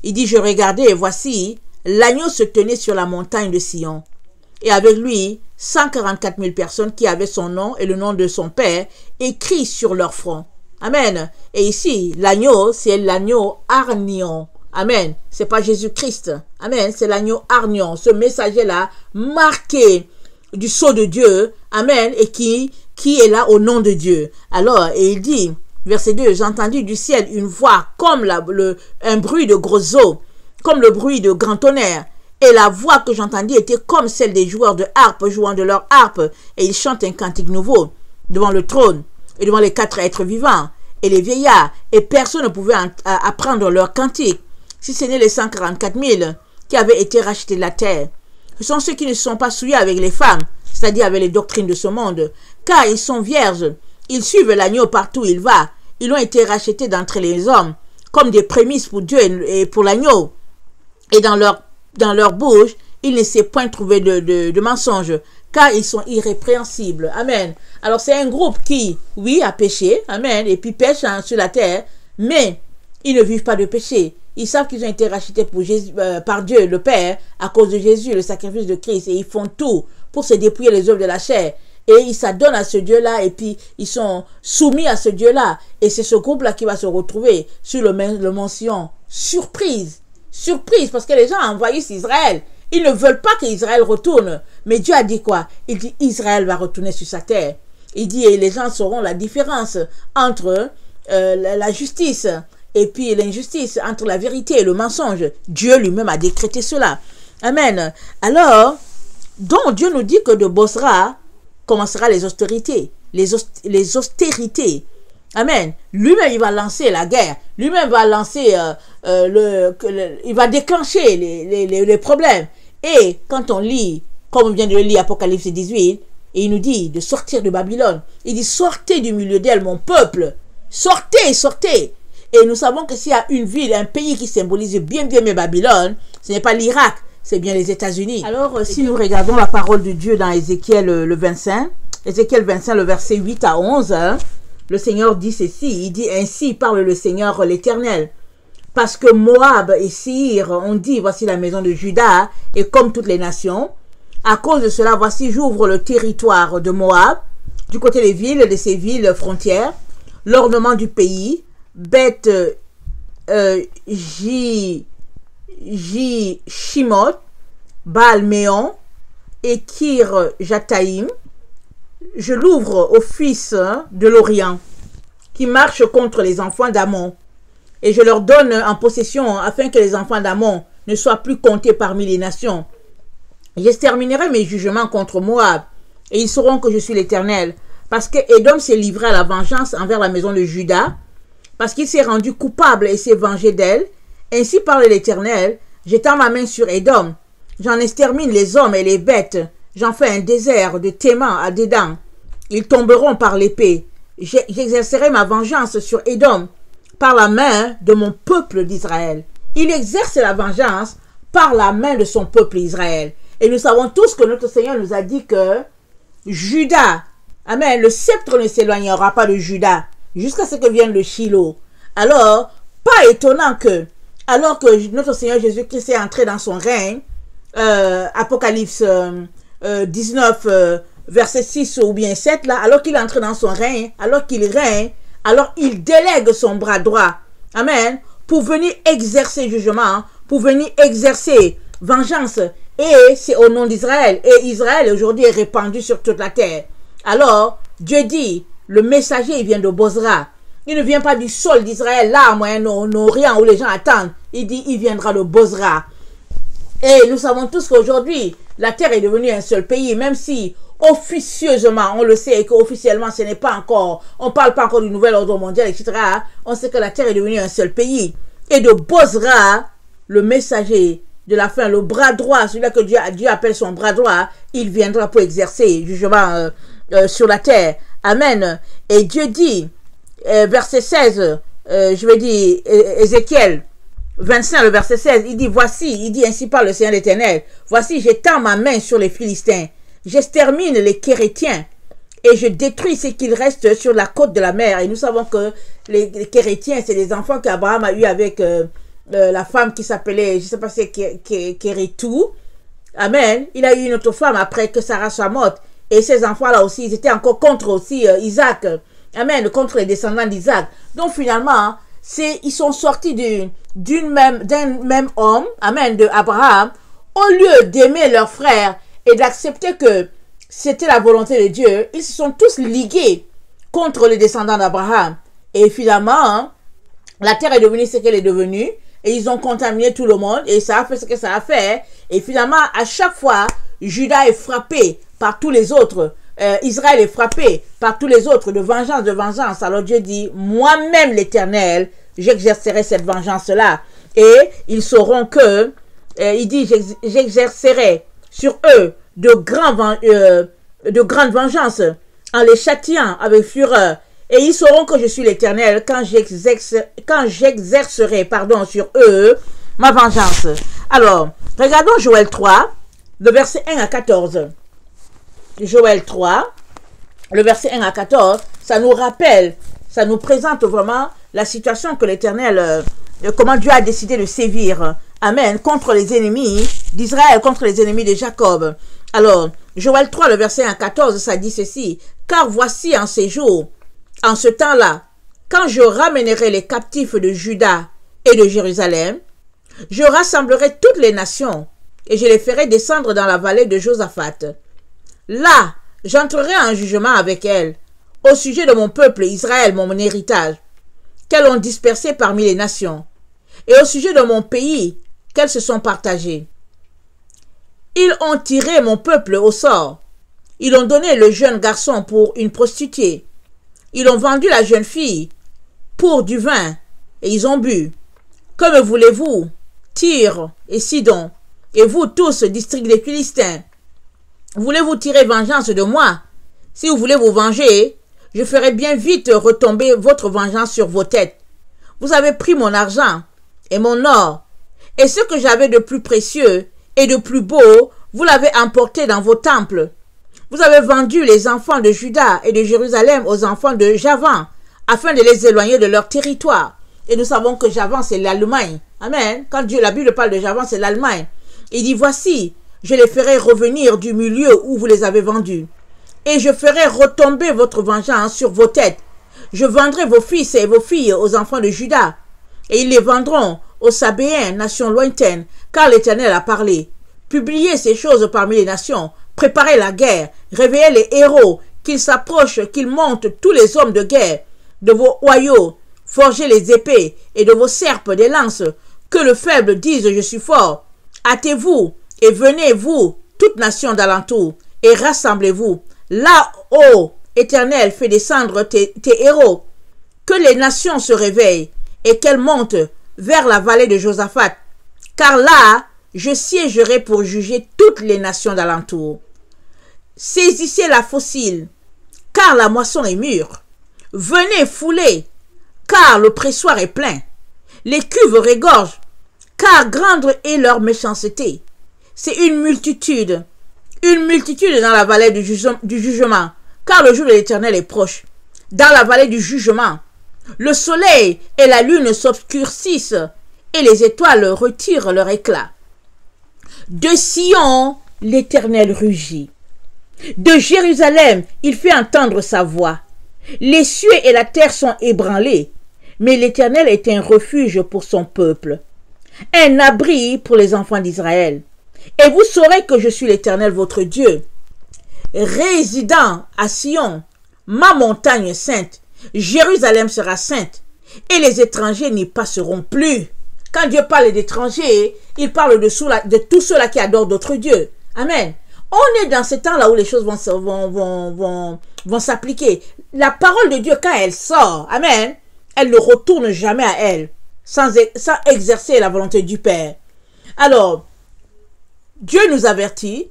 il dit, je regardais et voici, l'agneau se tenait sur la montagne de Sion, et avec lui 144 000 personnes qui avaient son nom et le nom de son père écrit sur leur front. Amen. Et ici, l'agneau, c'est l'agneau Arnion. Amen. C'est pas Jésus-Christ. Amen. C'est l'agneau Arnion. Ce messager-là, marqué du sceau de Dieu. Amen. Et qui est là au nom de Dieu. Alors, et il dit, verset 2, j'ai entendu du ciel une voix comme un bruit de gros eaux, comme le bruit de grand tonnerre. Et la voix que j'entendis était comme celle des joueurs de harpe jouant de leur harpe. Et ils chantent un cantique nouveau devant le trône et devant les 4 êtres vivants et les vieillards. Et personne ne pouvait apprendre leur cantique, si ce n'est les 144 000 qui avaient été rachetés de la terre. Ce sont ceux qui ne se sont pas souillés avec les femmes, c'est-à-dire avec les doctrines de ce monde, car ils sont vierges. Ils suivent l'agneau partout où il va. Ils ont été rachetés d'entre les hommes, comme des prémices pour Dieu et pour l'agneau. Et dans leur bouche, il ne s'est point trouvé de mensonge, car ils sont irrépréhensibles. Amen. Alors c'est un groupe qui, oui, a péché, amen, et puis pêche sur la terre, mais ils ne vivent pas de péché. Ils savent qu'ils ont été rachetés par Dieu, le Père, à cause de Jésus, le sacrifice de Christ, et ils font tout pour se dépouiller les œuvres de la chair. Et ils s'adonnent à ce Dieu-là, et puis ils sont soumis à ce Dieu-là. Et c'est ce groupe-là qui va se retrouver sur le mention surprise. Surprise, parce que les gens envahissent Israël. Ils ne veulent pas qu'Israël retourne. Mais Dieu a dit quoi? Il dit Israël va retourner sur sa terre. Il dit et les gens sauront la différence entre la justice et puis l'injustice, entre la vérité et le mensonge. Dieu lui-même a décrété cela. Amen. Alors, donc Dieu nous dit que de Bosra, commencera les austérités. Les austérités. Amen. Lui-même, il va lancer la guerre. Lui-même va lancer, il va déclencher les problèmes. Et quand on lit, comme on vient de le lire, Apocalypse 18, et il nous dit de sortir de Babylone. Il dit, sortez du milieu d'elle, mon peuple. Sortez, sortez. Et nous savons que s'il y a une ville, un pays qui symbolise bien Babylone, ce n'est pas l'Irak, c'est bien les États-Unis. Alors, si nous regardons la parole de Dieu dans Ézéchiel le 25, Ézéchiel 25, le verset 8 à 11, le Seigneur dit ceci, il dit, ainsi parle le Seigneur l'Éternel. Parce que Moab et Seir ont dit, voici la maison de Juda, et comme toutes les nations, à cause de cela, voici, j'ouvre le territoire de Moab, du côté des villes, de ses villes frontières, l'ornement du pays, Beth Shimot, Baal-Méon et Kir-Jataïm. Je l'ouvre aux fils de l'Orient, qui marchent contre les enfants d'Ammon, et je leur donne en possession, afin que les enfants d'Ammon ne soient plus comptés parmi les nations. J'exterminerai mes jugements contre Moab, et ils sauront que je suis l'Éternel, parce que Édom s'est livré à la vengeance envers la maison de Juda, parce qu'il s'est rendu coupable et s'est vengé d'elle. Ainsi parle l'Éternel, j'étends ma main sur Édom, j'en extermine les hommes et les bêtes, j'en fais un désert de Théman à Dédan. Ils tomberont par l'épée. J'exercerai ma vengeance sur Édom par la main de mon peuple d'Israël. Il exerce la vengeance par la main de son peuple Israël. Et nous savons tous que notre Seigneur nous a dit que Juda, amen, le sceptre ne s'éloignera pas de Juda jusqu'à ce que vienne le Shiloh. Alors, pas étonnant que, alors que notre Seigneur Jésus-Christ est entré dans son règne, Apocalypse 19, verset 6 ou bien 7, là, alors qu'il est entré dans son règne, alors qu'il règne, alors il délègue son bras droit, amen, pour venir exercer jugement, pour venir exercer vengeance. Et c'est au nom d'Israël. Et Israël aujourd'hui est répandu sur toute la terre. Alors, Dieu dit, le messager, il vient de Bozra. Il ne vient pas du sol d'Israël, là, Moyen-Orient, où les gens attendent. Il dit, il viendra de Bozra. Et nous savons tous qu'aujourd'hui, la terre est devenue un seul pays, même si officieusement, on le sait, et qu'officiellement, ce n'est pas encore, on ne parle pas encore du nouvel ordre mondial, etc. On sait que la terre est devenue un seul pays. Et de Bozra, le messager de la fin, le bras droit, celui-là que Dieu appelle son bras droit, il viendra pour exercer jugement sur la terre. Amen. Et Dieu dit, verset 16, je vais dire, Ézéchiel 25, le verset 16, il dit, voici, il dit, ainsi parle le Seigneur l'Éternel, voici, j'étends ma main sur les Philistins, j'extermine les Kérétiens, et je détruis ce qu'il reste sur la côte de la mer. Et nous savons que les Kérétiens, c'est les enfants qu'Abraham a eu avec la femme qui s'appelait, je ne sais pas si c'est Kérétou. Amen. Il a eu une autre femme après que Sarah soit morte. Et ces enfants-là aussi, ils étaient encore contre aussi Isaac. Amen. Contre les descendants d'Isaac. Donc finalement, ils sont sortis d'un même homme, amen, de Abraham, au lieu d'aimer leurs frères et d'accepter que c'était la volonté de Dieu, ils se sont tous ligués contre les descendants d'Abraham. Et finalement, la terre est devenue ce qu'elle est devenue, et ils ont contaminé tout le monde, et ça a fait ce que ça a fait. Et finalement, à chaque fois, Juda est frappé par tous les autres. Israël est frappé par tous les autres de vengeance. Alors Dieu dit, moi-même l'Éternel, j'exercerai cette vengeance-là. Et ils sauront que, il dit, j'exercerai sur eux de grandes vengeances en les châtiant avec fureur. Et ils sauront que je suis l'Éternel quand j'exercerai, sur eux ma vengeance. Alors, regardons Joël 3, le verset 1 à 14. Joël 3, le verset 1 à 14, ça nous rappelle, ça nous présente vraiment la situation que l'Éternel, comment Dieu a décidé de sévir, amen, contre les ennemis d'Israël, contre les ennemis de Jacob. Alors, Joël 3, le verset 1 à 14, ça dit ceci, « Car voici en ces jours, en ce temps-là, quand je ramènerai les captifs de Juda et de Jérusalem, je rassemblerai toutes les nations et je les ferai descendre dans la vallée de Josaphat. Là, j'entrerai en jugement avec elles au sujet de mon peuple Israël, mon héritage, qu'elles ont dispersé parmi les nations, et au sujet de mon pays, qu'elles se sont partagées. Ils ont tiré mon peuple au sort. Ils ont donné le jeune garçon pour une prostituée. Ils ont vendu la jeune fille pour du vin et ils ont bu. Que me voulez-vous, Tyr et Sidon, et vous tous, district des Philistins? Voulez-vous tirer vengeance de moi? Si vous voulez vous venger, je ferai bien vite retomber votre vengeance sur vos têtes. Vous avez pris mon argent et mon or, et ce que j'avais de plus précieux et de plus beau, vous l'avez emporté dans vos temples. Vous avez vendu les enfants de Juda et de Jérusalem aux enfants de Javan, afin de les éloigner de leur territoire. Et nous savons que Javan, c'est l'Allemagne. Amen. Quand la Bible parle de Javan, c'est l'Allemagne. Il dit, voici, je les ferai revenir du milieu où vous les avez vendus. Et je ferai retomber votre vengeance sur vos têtes. Je vendrai vos fils et vos filles aux enfants de Juda. Et ils les vendront aux Sabéens, nations lointaines, car l'Éternel a parlé. Publiez ces choses parmi les nations. Préparez la guerre. Réveillez les héros. Qu'ils s'approchent, qu'ils montent tous les hommes de guerre de vos royaux. Forgez les épées et de vos serpes des lances. Que le faible dise, je suis fort. Hâtez-vous et venez, vous, toutes nations d'alentour, et rassemblez-vous. Là, ô Éternel, fais descendre tes héros. Que les nations se réveillent et qu'elles montent vers la vallée de Josaphat. Car là, je siégerai pour juger toutes les nations d'alentour. Saisissez la fossile, car la moisson est mûre. Venez fouler, car le pressoir est plein. Les cuves régorgent, car grande est leur méchanceté. C'est une multitude dans la vallée du jugement, car le jour de l'Éternel est proche. Dans la vallée du jugement, le soleil et la lune s'obscurcissent, et les étoiles retirent leur éclat. De Sion, l'Éternel rugit. De Jérusalem, il fait entendre sa voix. Les cieux et la terre sont ébranlés, mais l'Éternel est un refuge pour son peuple, un abri pour les enfants d'Israël. Et vous saurez que je suis l'Éternel votre Dieu, résidant à Sion, ma montagne sainte. Jérusalem sera sainte, et les étrangers n'y passeront plus. Quand Dieu parle d'étrangers, il parle de tous ceux-là qui adorent d'autres dieux. Amen. On est dans ce temps-là où les choses vont s'appliquer. La parole de Dieu, quand elle sort, amen, elle ne retourne jamais à elle, sans exercer la volonté du Père. Alors, Dieu nous avertit,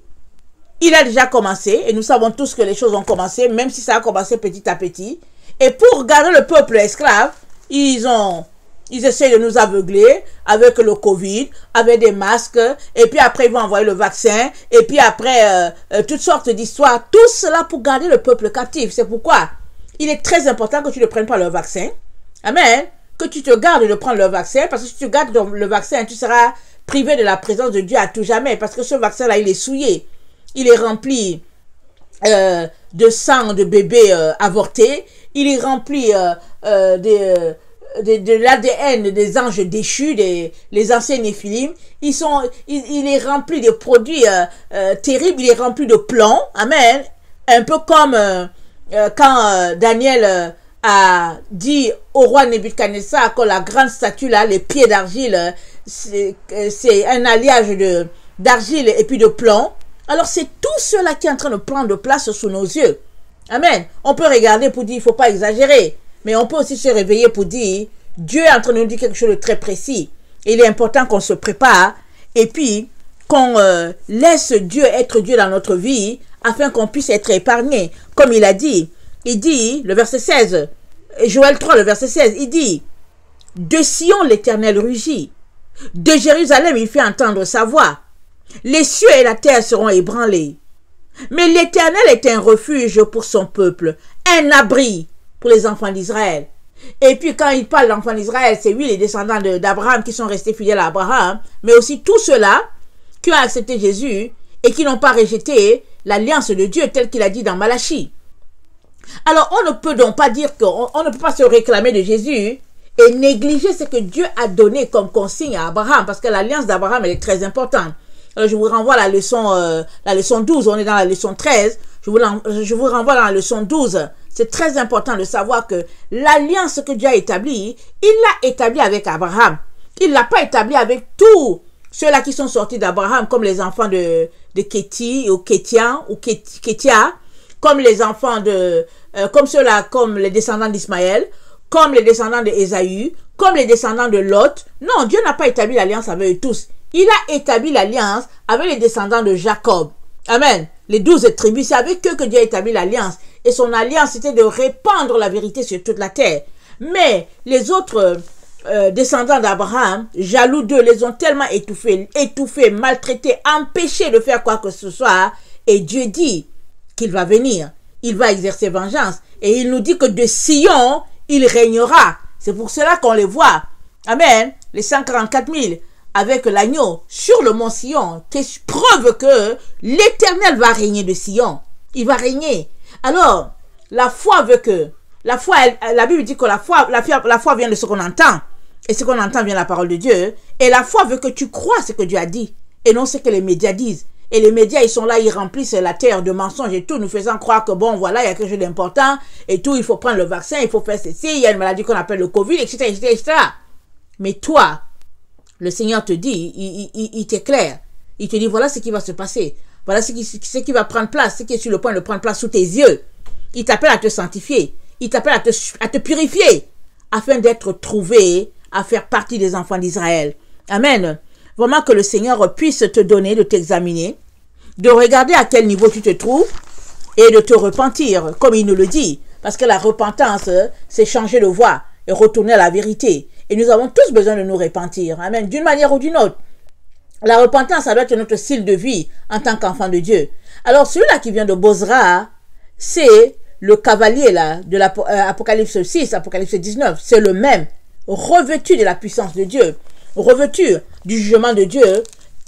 il a déjà commencé, et nous savons tous que les choses ont commencé, même si ça a commencé petit à petit. Et pour garder le peuple esclave, ils essaient de nous aveugler avec le Covid, avec des masques, et puis après ils vont envoyer le vaccin, et puis après toutes sortes d'histoires, tout cela pour garder le peuple captif. C'est pourquoi il est très important que tu ne prennes pas le vaccin. Amen. Que tu te gardes de prendre le vaccin, parce que si tu gardes le vaccin, tu seras privé de la présence de Dieu à tout jamais, parce que ce vaccin-là, il est souillé. Il est rempli de sang de bébés avortés, il est rempli de l'ADN des anges déchus, les anciens Néphilim. Il est rempli de produits terribles, il est rempli de plomb. Amen. Un peu comme quand Daniel a dit au roi Nebuchadnezzar que la grande statue là, les pieds d'argile, c'est un alliage d'argile et puis de plomb. Alors c'est tout cela qui est en train de prendre place sous nos yeux. Amen. On peut regarder pour dire il ne faut pas exagérer. Mais on peut aussi se réveiller pour dire Dieu est en train de nous dire quelque chose de très précis. Et il est important qu'on se prépare et puis qu'on laisse Dieu être Dieu dans notre vie afin qu'on puisse être épargné. Comme il a dit, il dit, le verset 16, Joël 3, le verset 16, il dit, de Sion l'Éternel rugit, de Jérusalem il fait entendre sa voix. Les cieux et la terre seront ébranlés. Mais l'Éternel est un refuge pour son peuple, un abri pour les enfants d'Israël. Et puis quand il parle d'enfants d'Israël, c'est oui les descendants d'Abraham qui sont restés fidèles à Abraham, mais aussi tous ceux-là qui ont accepté Jésus et qui n'ont pas rejeté l'alliance de Dieu telle qu'il a dit dans Malachie. Alors on ne peut donc pas dire qu'on ne peut pas se réclamer de Jésus et négliger ce que Dieu a donné comme consigne à Abraham, parce que l'alliance d'Abraham elle est très importante. Alors je vous renvoie à la leçon 12, on est dans la leçon 13, je vous renvoie dans la leçon 12. C'est très important de savoir que l'alliance que Dieu a établie, il l'a établie avec Abraham. Il ne l'a pas établie avec tous ceux-là qui sont sortis d'Abraham, comme les enfants de Kéti ou Kétian ou Kétia. comme les enfants de, comme ceux-là, comme les descendants d'Ismaël, comme les descendants d'Ésaü, comme les descendants de Lot. Non, Dieu n'a pas établi l'alliance avec eux tous. Il a établi l'alliance avec les descendants de Jacob. Amen. Les 12 tribus, c'est avec eux que Dieu a établi l'alliance. Et son alliance, c'était de répandre la vérité sur toute la terre. Mais les autres descendants d'Abraham, jaloux d'eux, les ont tellement étouffés, maltraités, empêchés de faire quoi que ce soit. Et Dieu dit qu'il va venir. Il va exercer vengeance. Et il nous dit que de Sion, il régnera. C'est pour cela qu'on les voit. Amen. Les 144 000 avec l'agneau sur le mont Sion, qui est preuve que l'Éternel va régner de Sion. Il va régner. Alors, la foi veut que, la Bible dit que la foi vient de ce qu'on entend. Et ce qu'on entend vient de la parole de Dieu. Et la foi veut que tu crois ce que Dieu a dit. Et non ce que les médias disent. Et les médias, ils sont là, ils remplissent la terre de mensonges et tout, nous faisant croire que bon, voilà, il y a quelque chose d'important et tout, il faut prendre le vaccin, il faut faire ceci, il y a une maladie qu'on appelle le Covid, etc., etc. Mais toi, le Seigneur te dit, il t'éclaire. Il te dit, voilà ce qui va se passer. Voilà ce qui va prendre place, ce qui est sur le point de prendre place sous tes yeux. Il t'appelle à te sanctifier. Il t'appelle à te purifier afin d'être trouvé, à faire partie des enfants d'Israël. Amen. Vraiment que le Seigneur puisse te donner, de t'examiner, de regarder à quel niveau tu te trouves et de te repentir, comme il nous le dit. Parce que la repentance, c'est changer de voie et retourner à la vérité. Et nous avons tous besoin de nous repentir. Amen. D'une manière ou d'une autre. La repentance, ça doit être notre style de vie en tant qu'enfant de Dieu. Alors, celui-là qui vient de Bozra, c'est le cavalier là de l'Apocalypse 6, Apocalypse 19. C'est le même, revêtu de la puissance de Dieu, revêtu du jugement de Dieu,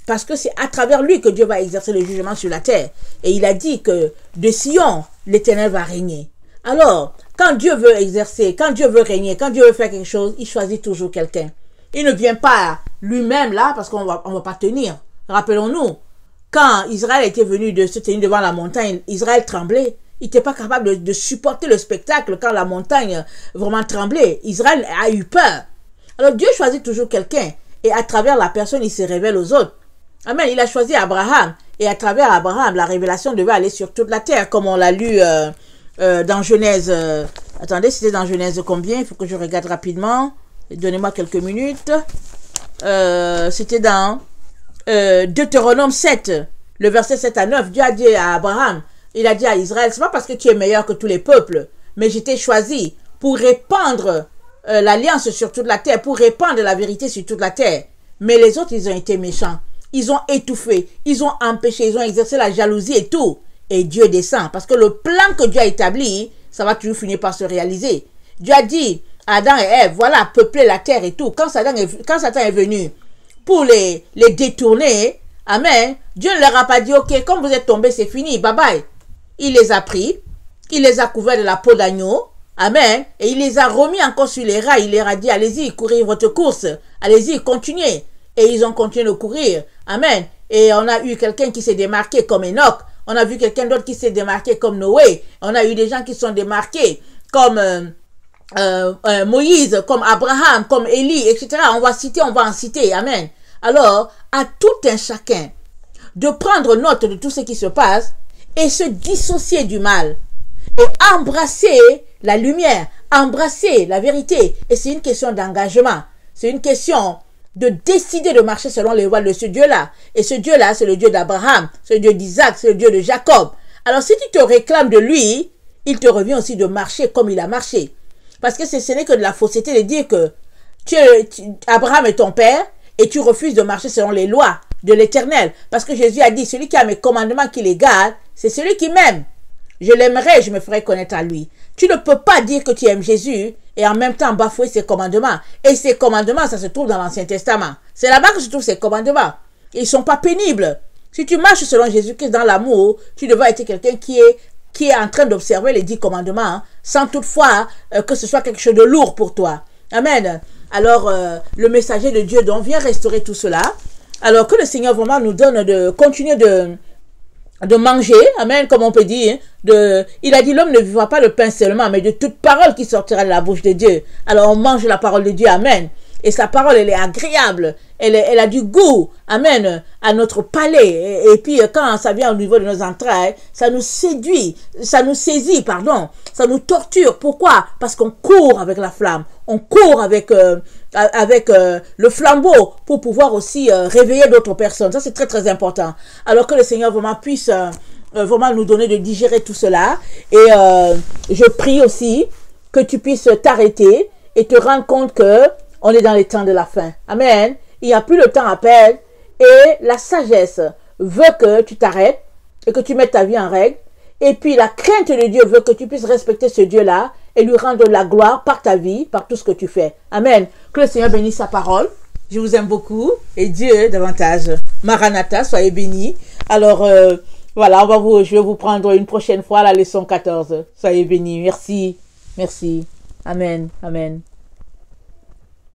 parce que c'est à travers lui que Dieu va exercer le jugement sur la terre. Et il a dit que de Sion, l'Éternel va régner. Alors, quand Dieu veut exercer, quand Dieu veut régner, quand Dieu veut faire quelque chose, il choisit toujours quelqu'un. Il ne vient pas lui-même là, parce qu'on va pas tenir. Rappelons-nous, quand Israël était venu de se tenir devant la montagne, Israël tremblait. Il n'était pas capable de supporter le spectacle quand la montagne vraiment tremblait. Israël a eu peur. Alors Dieu choisit toujours quelqu'un. Et à travers la personne, il se révèle aux autres. Amen. Il a choisi Abraham. Et à travers Abraham, la révélation devait aller sur toute la terre, comme on l'a lu dans Genèse. Attendez, c'était dans Genèse combien? Il faut que je regarde rapidement. Donnez-moi quelques minutes. C'était dans Deutéronome 7, le verset 7 à 9. Dieu a dit à Abraham, il a dit à Israël, c'est pas parce que tu es meilleur que tous les peuples, mais je t'ai choisi pour répandre l'alliance sur toute la terre, pour répandre la vérité sur toute la terre. Mais les autres, ils ont été méchants. Ils ont étouffé, ils ont empêché, ils ont exercé la jalousie et tout. Et Dieu descend. Parce que le plan que Dieu a établi, ça va toujours finir par se réaliser. Dieu a dit à Adam et Ève, voilà, peupler la terre et tout. Quand Satan est venu pour les détourner, amen, Dieu ne leur a pas dit, ok, comme vous êtes tombés, c'est fini, bye bye. Il les a pris, il les a couverts de la peau d'agneau, amen, et il les a remis encore sur les rails. Il leur a dit, allez-y, courez votre course, allez-y, continuez. Et ils ont continué de courir, amen. Et on a eu quelqu'un qui s'est démarqué comme Enoch, on a vu quelqu'un d'autre qui s'est démarqué comme Noé, on a eu des gens qui sont démarqués comme Moïse, comme Abraham, comme Élie, etc. On va en citer, amen. Alors, à tout un chacun de prendre note de tout ce qui se passe et se dissocier du mal et embrasser la lumière, embrasser la vérité. Et c'est une question d'engagement, c'est une question de décider de marcher selon les lois de ce Dieu-là. Et ce Dieu-là, c'est le Dieu d'Abraham, c'est le Dieu d'Isaac, c'est le Dieu de Jacob. Alors, si tu te réclames de lui, il te revient aussi de marcher comme il a marché. Parce que ce n'est que de la fausseté de dire que Abraham est ton père et tu refuses de marcher selon les lois de l'Éternel. Parce que Jésus a dit, celui qui a mes commandements, qui les garde, c'est celui qui m'aime. Je l'aimerai, je me ferai connaître à lui. Tu ne peux pas dire que tu aimes Jésus et en même temps bafouer ses commandements. Et ses commandements, ça se trouve dans l'Ancien Testament. C'est là-bas que se trouvent ses commandements. Ils ne sont pas pénibles. Si tu marches selon Jésus-Christ dans l'amour, tu devras être quelqu'un qui est en train d'observer les 10 commandements, sans toutefois que ce soit quelque chose de lourd pour toi. Amen. Alors, le messager de Dieu donc vient restaurer tout cela. Alors que le Seigneur vraiment nous donne de continuer de manger, amen, comme on peut dire. Il a dit, l'homme ne vivra pas de pain seulement, mais de toute parole qui sortira de la bouche de Dieu. Alors, on mange la parole de Dieu, amen. Et sa parole, elle est agréable. Elle a du goût. Amen. À notre palais. Et puis, quand ça vient au niveau de nos entrailles, ça nous séduit. Ça nous saisit, pardon. Ça nous torture. Pourquoi? Parce qu'on court avec la flamme. On court avec le flambeau pour pouvoir aussi réveiller d'autres personnes. Ça, c'est très, très important. Alors que le Seigneur vraiment puisse vraiment nous donner de digérer tout cela. Et je prie aussi que tu puisses t'arrêter et te rendre compte que on est dans les temps de la fin. Amen. Il n'y a plus le temps à perdre. Et la sagesse veut que tu t'arrêtes et que tu mettes ta vie en règle. Et puis la crainte de Dieu veut que tu puisses respecter ce Dieu-là et lui rendre la gloire par ta vie, par tout ce que tu fais. Amen. Que le Seigneur bénisse sa parole. Je vous aime beaucoup et Dieu davantage. Maranatha, soyez bénis. Alors, voilà, je vais vous prendre une prochaine fois la leçon 14. Soyez bénis. Merci. Merci. Amen. Amen.